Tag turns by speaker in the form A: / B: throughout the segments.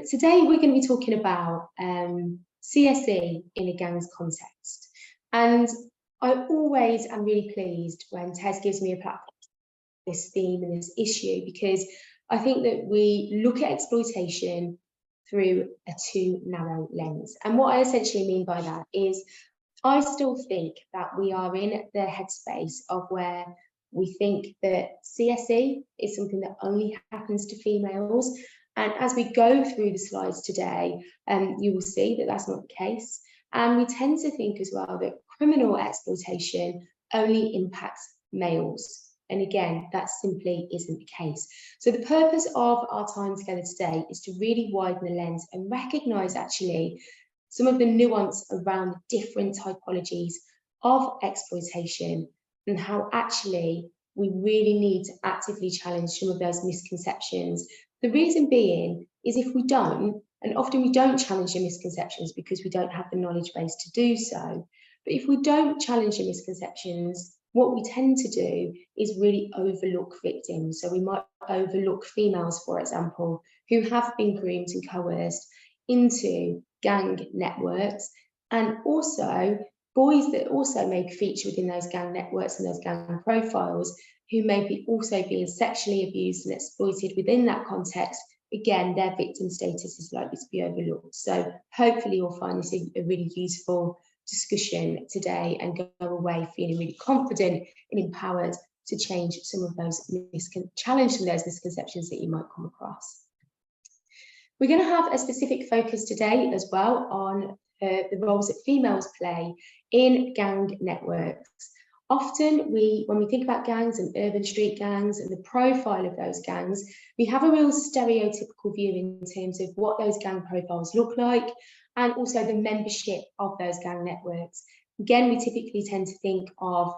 A: today we're going to be talking about CSE in a gangs context. And I always am really pleased when Tez gives me a platform for this theme and this issue, because I think that we look at exploitation through a too narrow lens. And what I essentially mean by that is I still think that we are in the headspace of where we think that CSE is something that only happens to females. And as we go through the slides today, you will see that that's not the case. And we tend to think as well that criminal exploitation only impacts males. And again, that simply isn't the case. So the purpose of our time together today is to really widen the lens and recognise actually some of the nuance around the different typologies of exploitation and how actually we really need to actively challenge some of those misconceptions. The reason being is if we don't, and often we don't challenge the misconceptions because we don't have the knowledge base to do so, but if we don't challenge the misconceptions, what we tend to do is really overlook victims. So we might overlook females, for example, who have been groomed and coerced into gang networks, and also boys that also may feature within those gang networks and those gang profiles who may be also being sexually abused and exploited within that context. Again, their victim status is likely to be overlooked. So hopefully you'll find this a really useful discussion today and go away feeling really confident and empowered to change some of those challenge some of those misconceptions that you might come across. We're going to have a specific focus today as well on the roles that females play in gang networks. Often when we think about gangs and urban street gangs and the profile of those gangs, we have a real stereotypical view in terms of what those gang profiles look like and also the membership of those gang networks. Again, we typically tend to think of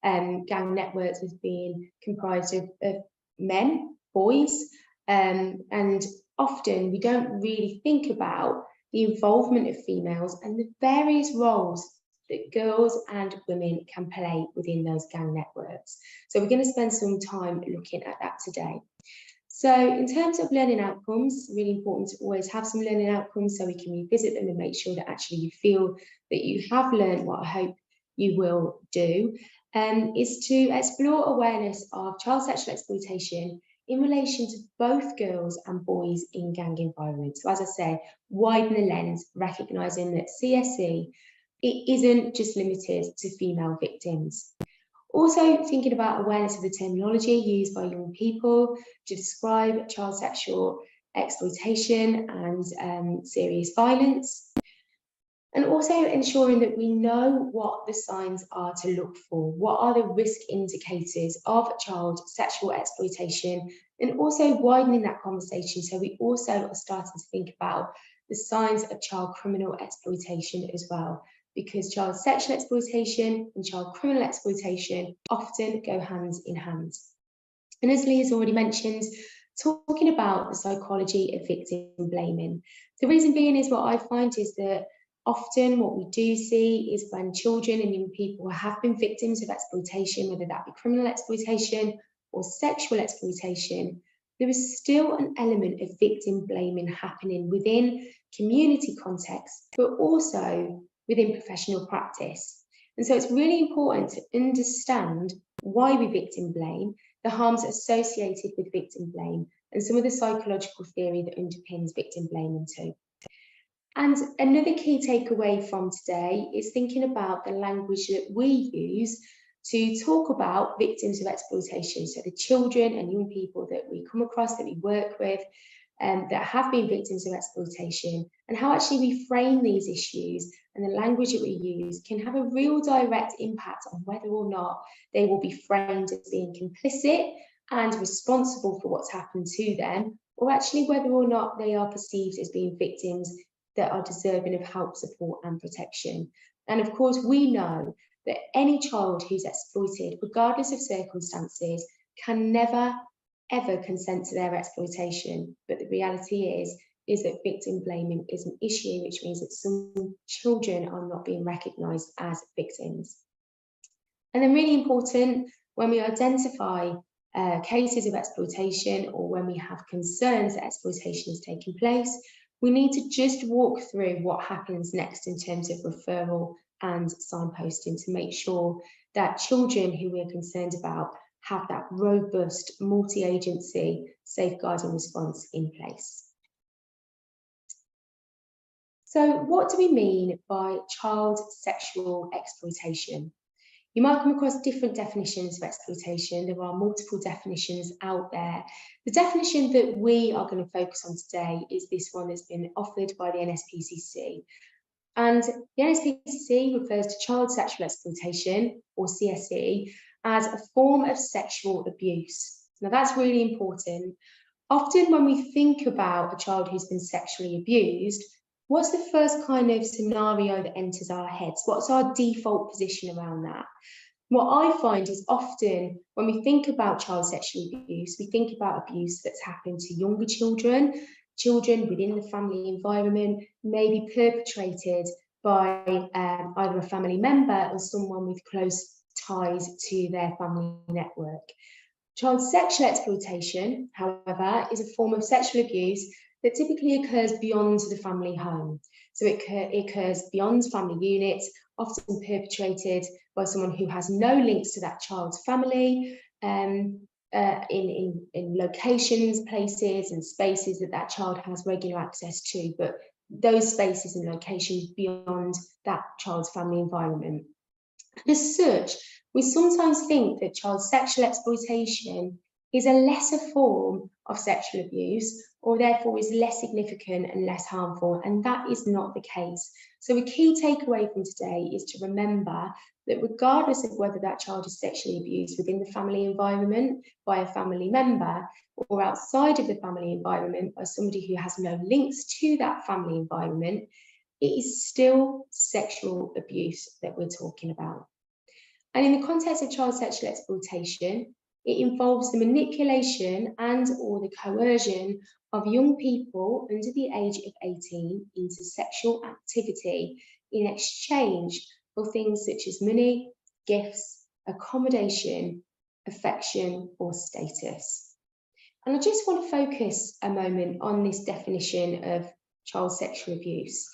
A: gang networks as being comprised of men, boys, and often we don't really think about the involvement of females and the various roles that girls and women can play within those gang networks. So we're going to spend some time looking at that today. So in terms of learning outcomes, really important to always have some learning outcomes so we can revisit them and make sure that actually you feel that you have learned what I hope you will do, is to explore awareness of child sexual exploitation in relation to both girls and boys in gang environments. So as I say, widen the lens, recognising that CSE, it isn't just limited to female victims. Also thinking about awareness of the terminology used by young people to describe child sexual exploitation and serious violence. And also ensuring that we know what the signs are to look for. What are the risk indicators of child sexual exploitation? And also widening that conversation so we also are starting to think about the signs of child criminal exploitation as well, because child sexual exploitation and child criminal exploitation often go hand in hand. And as Lee has already mentioned, talking about the psychology of victim blaming. The reason being is what I find is that often what we do see is when children and young people have been victims of exploitation, whether that be criminal exploitation or sexual exploitation, there is still an element of victim blaming happening within community context, but also within professional practice. And so it's really important to understand why we victim blame, the harms associated with victim blame, and some of the psychological theory that underpins victim blaming too. And another key takeaway from today is thinking about the language that we use to talk about victims of exploitation. So the children and young people that we come across, that we work with, that have been victims of exploitation, and how actually we frame these issues and the language that we use can have a real direct impact on whether or not they will be framed as being complicit and responsible for what's happened to them, or actually whether or not they are perceived as being victims that are deserving of help, support and protection. And of course, we know that any child who's exploited, regardless of circumstances, can never, ever consent to their exploitation. But the reality is that victim blaming is an issue, which means that some children are not being recognised as victims. And then really important, when we identify cases of exploitation or when we have concerns that exploitation is taking place, we need to just walk through what happens next in terms of referral and signposting to make sure that children who we're concerned about have that robust multi-agency safeguarding response in place. So what do we mean by child sexual exploitation? You might come across different definitions of exploitation. There are multiple definitions out there. The definition that we are going to focus on today is this one that's been offered by the NSPCC. And the NSPCC refers to child sexual exploitation, or CSE, as a form of sexual abuse. Now that's really important. Often when we think about a child who's been sexually abused, what's the first kind of scenario that enters our heads? What's our default position around that? What I find is often when we think about child sexual abuse, we think about abuse that's happened to younger children, children within the family environment, maybe perpetrated by either a family member or someone with close ties to their family network. Child sexual exploitation, however, is a form of sexual abuse that typically occurs beyond the family home. So it occurs beyond family units, often perpetrated by someone who has no links to that child's family, in locations, places and spaces that child has regular access to, but those spaces and locations beyond that child's family environment. As such, we sometimes think that child sexual exploitation is a lesser form of sexual abuse, or therefore is less significant and less harmful, and that is not the case. So a key takeaway from today is to remember that regardless of whether that child is sexually abused within the family environment by a family member or outside of the family environment by somebody who has no links to that family environment, it is still sexual abuse that we're talking about. And in the context of child sexual exploitation, it involves the manipulation and or the coercion of young people under the age of 18 into sexual activity in exchange for things such as money, gifts, accommodation, affection, or status. And I just want to focus a moment on this definition of child sexual abuse.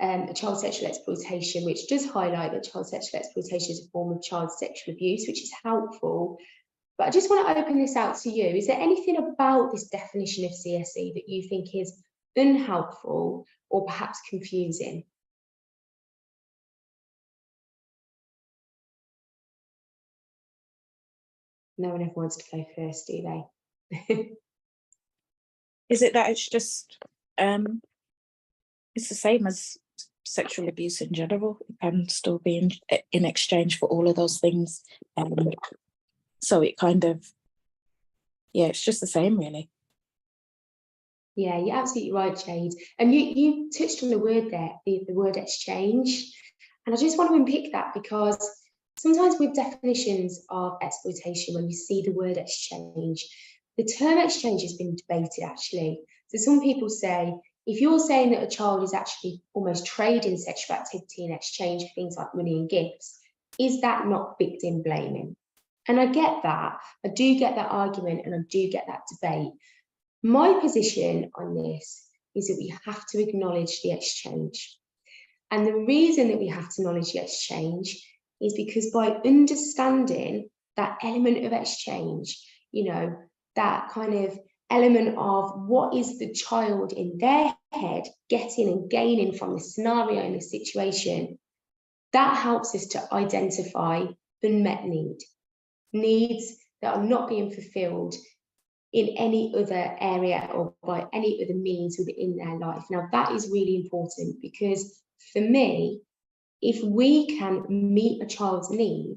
A: Child sexual exploitation, which does highlight that child sexual exploitation is a form of child sexual abuse, which is helpful. But I just want to open this out to you. Is there anything about this definition of CSE that you think is unhelpful or perhaps confusing? No one ever wants to go first, do they?
B: Is it that it's just, it's the same as sexual abuse in general? It can still be in exchange for all of those things. So it kind of, yeah, it's just the same, really.
A: Yeah, you're absolutely right, Jade. And you touched on the word there, the word exchange. And I just want to unpick that because sometimes with definitions of exploitation, when you see the word exchange, the term exchange has been debated actually. So some people say, if you're saying that a child is actually almost trading sexual activity in exchange for things like money and gifts, is that not victim blaming? And I get that. I do get that argument and I do get that debate. My position on this is that we have to acknowledge the exchange. And the reason that we have to acknowledge the exchange is because by understanding that element of exchange, you know, that kind of element of what is the child in their head getting and gaining from the scenario and the situation, that helps us to identify unmet needs that are not being fulfilled in any other area or by any other means within their life. Now, that is really important because for me, if we can meet a child's need,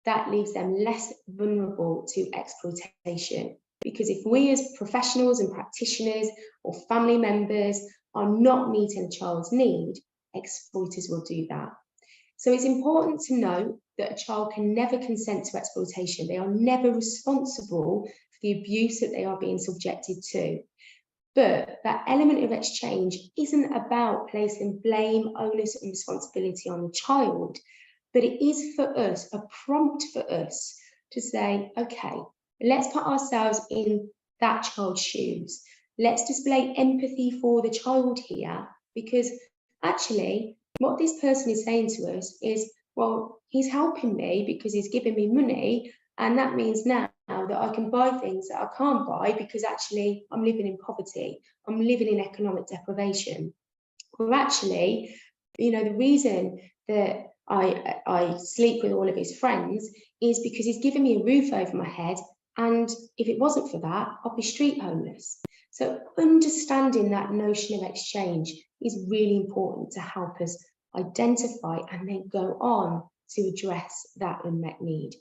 A: that leaves them less vulnerable to exploitation. Because if we as professionals and practitioners or family members are not meeting a child's need, exploiters will do that. So it's important to note that a child can never consent to exploitation. They are never responsible for the abuse that they are being subjected to. But that element of exchange isn't about placing blame, onus, and responsibility on the child, but it is for us, a prompt for us to say, okay, let's put ourselves in that child's shoes. let's display empathy for the child here, because actually what this person is saying to us is, well, he's helping me because he's giving me money, and that means now that I can buy things that I can't buy because actually I'm living in poverty, I'm living in economic deprivation. Or actually, you know, the reason that I sleep with all of his friends is because he's given me a roof over my head, and if it wasn't for that, I'd be street homeless. So understanding that notion of exchange is really important to help us identify and then go on to address that unmet need.